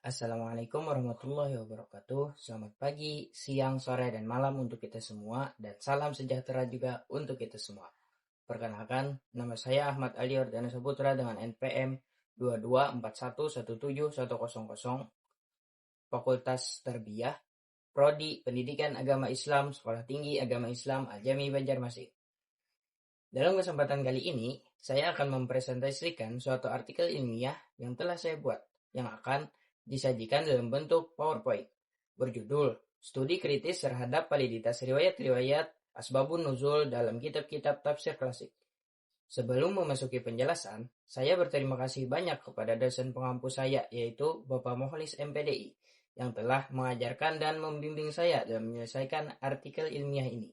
Assalamualaikum warahmatullahi wabarakatuh. Selamat pagi, siang, sore, dan malam untuk kita semua. Dan salam sejahtera juga untuk kita semua. Perkenalkan, nama saya Ahmad Ali Ordana Saputra dengan NPM 2241171100, Fakultas Tarbiyah, Prodi Pendidikan Agama Islam, Sekolah Tinggi Agama Islam Al-Jami Banjarmasin. Dalam kesempatan kali ini, saya akan mempresentasikan suatu artikel ilmiah yang telah saya buat, yang akan disajikan dalam bentuk PowerPoint, berjudul Studi Kritis Terhadap Validitas Riwayat-Riwayat Asbabun Nuzul dalam Kitab-Kitab Tafsir Klasik. Sebelum memasuki penjelasan, saya berterima kasih banyak kepada dosen pengampu saya, yaitu Bapak Mokhlis MPDI, yang telah mengajarkan dan membimbing saya dalam menyelesaikan artikel ilmiah ini.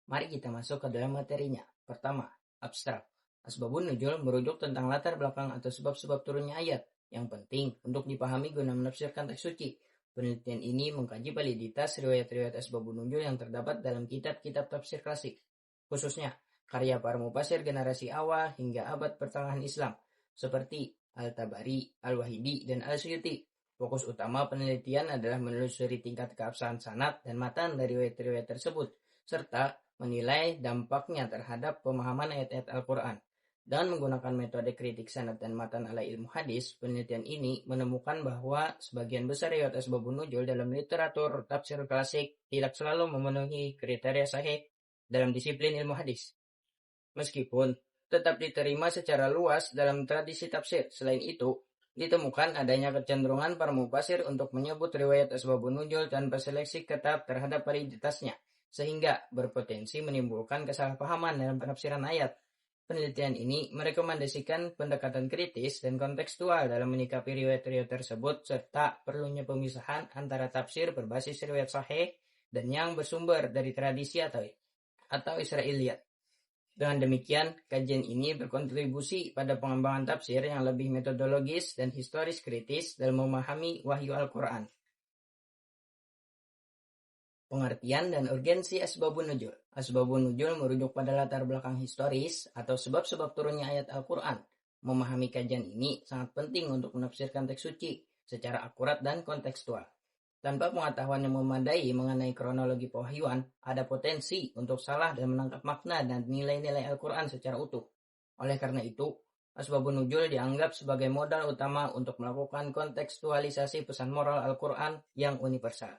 Mari kita masuk ke dalam materinya. Pertama, abstrak. Asbabun nuzul merujuk tentang latar belakang atau sebab-sebab turunnya ayat yang penting untuk dipahami guna menafsirkan teks suci. Penelitian ini mengkaji validitas riwayat-riwayat asbabun nuzul yang terdapat dalam kitab-kitab tafsir klasik, khususnya karya para mufasir generasi awal hingga abad pertengahan Islam, seperti Al-Tabari, Al-Wahidi, dan Al-Suyuti. Fokus utama penelitian adalah menelusuri tingkat keabsahan sanad dan matan dari riwayat-riwayat tersebut, serta menilai dampaknya terhadap pemahaman ayat-ayat Al-Quran. Dan menggunakan metode kritik sanad dan matan ala ilmu hadis, penelitian ini menemukan bahwa sebagian besar riwayat asbabun nuzul dalam literatur tafsir klasik tidak selalu memenuhi kriteria sahih dalam disiplin ilmu hadis, meskipun tetap diterima secara luas dalam tradisi tafsir. Selain itu, ditemukan adanya kecenderungan para mufasir untuk menyebut riwayat asbabun nuzul tanpa seleksi ketat terhadap validitasnya, sehingga berpotensi menimbulkan kesalahpahaman dalam penafsiran ayat. Penelitian ini merekomendasikan pendekatan kritis dan kontekstual dalam menyikapi riwayat-riwayat tersebut, serta perlunya pemisahan antara tafsir berbasis riwayat sahih dan yang bersumber dari tradisi atau Israiliyat. Dengan demikian, kajian ini berkontribusi pada pengembangan tafsir yang lebih metodologis dan historis kritis dalam memahami wahyu Al-Quran. Pengertian dan urgensi asbabun nuzul. Asbabun nuzul merujuk pada latar belakang historis atau sebab-sebab turunnya ayat Al-Quran. Memahami kajian ini sangat penting untuk menafsirkan teks suci secara akurat dan kontekstual. Tanpa pengetahuan yang memadai mengenai kronologi pewahyuan, ada potensi untuk salah dan menangkap makna dan nilai-nilai Al-Quran secara utuh. Oleh karena itu, asbabun nuzul dianggap sebagai modal utama untuk melakukan kontekstualisasi pesan moral Al-Quran yang universal.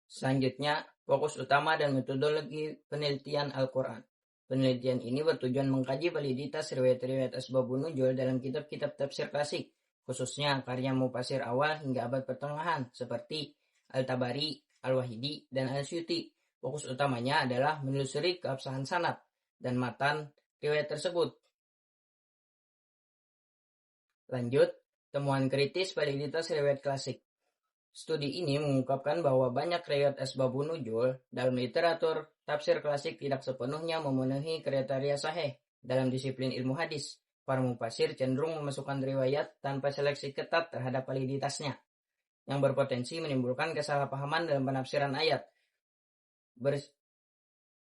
Selanjutnya, fokus utama dan metodologi penelitian Al-Quran. Penelitian ini bertujuan mengkaji validitas riwayat-riwayat asbabun nuzul dalam kitab-kitab tafsir klasik, khususnya karya mufasir awal hingga abad pertengahan seperti Al-Tabari, Al-Wahidi, dan Al-Suyuti. Fokus utamanya adalah menelusuri keabsahan sanad dan matan riwayat tersebut. Lanjut, temuan kritis validitas riwayat klasik. Studi ini mengungkapkan bahwa banyak riwayat asbabun nuzul dalam literatur tafsir klasik tidak sepenuhnya memenuhi kriteria sahih dalam disiplin ilmu hadis. Para mufasir cenderung memasukkan riwayat tanpa seleksi ketat terhadap validitasnya, yang berpotensi menimbulkan kesalahpahaman dalam penafsiran ayat.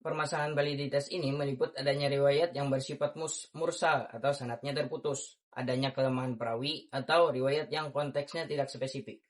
Permasalahan validitas ini meliput adanya riwayat yang bersifat mursal atau sanadnya terputus, adanya kelemahan perawi, atau riwayat yang konteksnya tidak spesifik.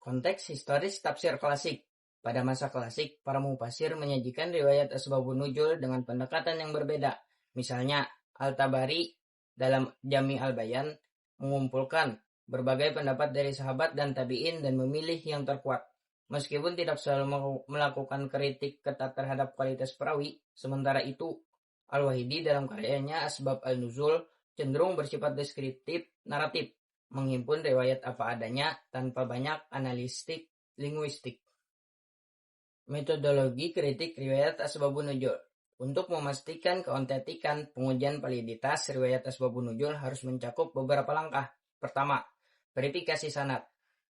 Konteks historis tafsir klasik. Pada masa klasik, para mufasir menyajikan riwayat asbabun nuzul dengan pendekatan yang berbeda. Misalnya, Al-Tabari dalam Jami al-Bayan mengumpulkan berbagai pendapat dari sahabat dan tabi'in dan memilih yang terkuat. Meskipun tidak selalu melakukan kritik ketat terhadap kualitas perawi, sementara itu, Al-Wahidi dalam karyanya Asbab al-Nuzul cenderung bersifat deskriptif, naratif, menghimpun riwayat apa adanya tanpa banyak analitik linguistik. Metodologi kritik riwayat asbabun nuzul. Untuk memastikan keautentikan pengujian validitas riwayat asbabun nuzul harus mencakup beberapa langkah. Pertama, verifikasi sanad.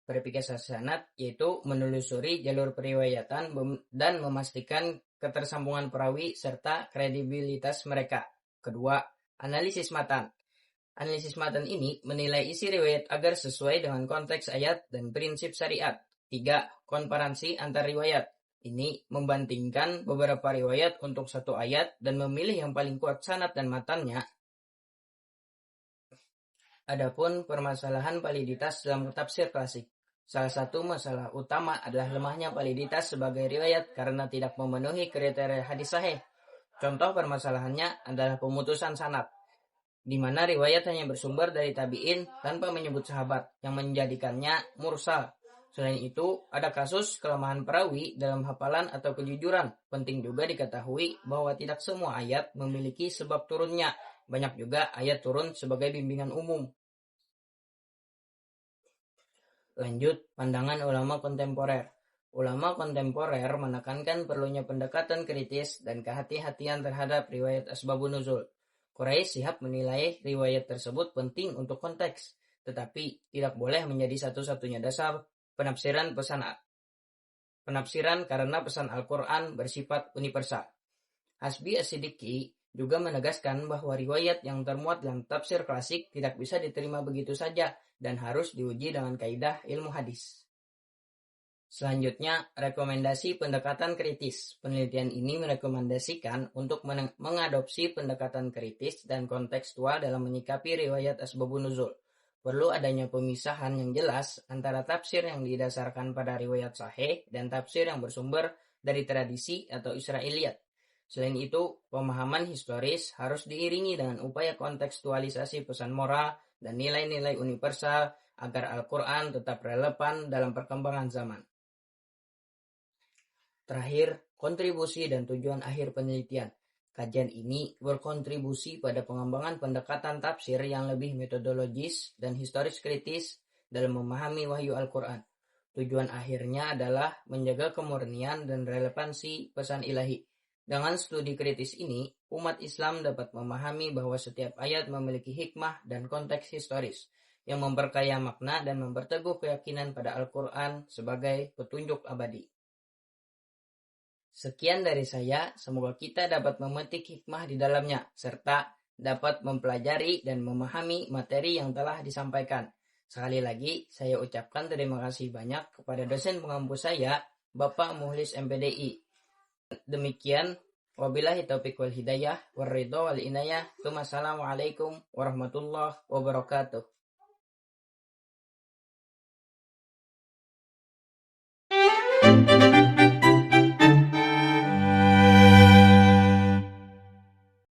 Verifikasi sanad yaitu menelusuri jalur periwayatan dan memastikan ketersambungan perawi serta kredibilitas mereka. Kedua, analisis matan. Analisis matan ini menilai isi riwayat agar sesuai dengan konteks ayat dan prinsip syariat. 3. Komparansi antar riwayat. Ini membandingkan beberapa riwayat untuk satu ayat dan memilih yang paling kuat sanad dan matannya. Adapun permasalahan validitas dalam tafsir klasik. Salah satu masalah utama adalah lemahnya validitas sebagai riwayat karena tidak memenuhi kriteria hadis sahih. Contoh permasalahannya adalah pemutusan sanad, di mana riwayat hanya bersumber dari tabi'in tanpa menyebut sahabat, yang menjadikannya mursal. Selain itu, ada kasus kelemahan perawi dalam hafalan atau kejujuran. Penting juga diketahui bahwa tidak semua ayat memiliki sebab turunnya. Banyak juga ayat turun sebagai bimbingan umum. Lanjut, pandangan ulama kontemporer. Ulama kontemporer menekankan perlunya pendekatan kritis dan kehati-hatian terhadap riwayat asbabun nuzul. Quraisy Shihab menilai riwayat tersebut penting untuk konteks, tetapi tidak boleh menjadi satu-satunya dasar penafsiran karena pesan Al-Quran bersifat universal. Hasbi As-Siddiqi juga menegaskan bahwa riwayat yang termuat dalam tafsir klasik tidak bisa diterima begitu saja dan harus diuji dengan kaidah ilmu hadis. Selanjutnya, rekomendasi pendekatan kritis. Penelitian ini merekomendasikan untuk mengadopsi pendekatan kritis dan kontekstual dalam menyikapi riwayat asbabun nuzul. Perlu adanya pemisahan yang jelas antara tafsir yang didasarkan pada riwayat sahih dan tafsir yang bersumber dari tradisi atau Israiliyat. Selain itu, pemahaman historis harus diiringi dengan upaya kontekstualisasi pesan moral dan nilai-nilai universal agar Al-Quran tetap relevan dalam perkembangan zaman. Terakhir, kontribusi dan tujuan akhir penelitian. Kajian ini berkontribusi pada pengembangan pendekatan tafsir yang lebih metodologis dan historis kritis dalam memahami wahyu Al-Quran. Tujuan akhirnya adalah menjaga kemurnian dan relevansi pesan ilahi. Dengan studi kritis ini, umat Islam dapat memahami bahwa setiap ayat memiliki hikmah dan konteks historis yang memperkaya makna dan memperteguh keyakinan pada Al-Quran sebagai petunjuk abadi. Sekian dari saya, semoga kita dapat memetik hikmah di dalamnya, serta dapat mempelajari dan memahami materi yang telah disampaikan. Sekali lagi, saya ucapkan terima kasih banyak kepada dosen pengampu saya, Bapak Muhlis MPDI. Demikian, wabillahi taufiq wal hidayah, warridho wal inayah. Wassalamualaikum warahmatullahi wabarakatuh.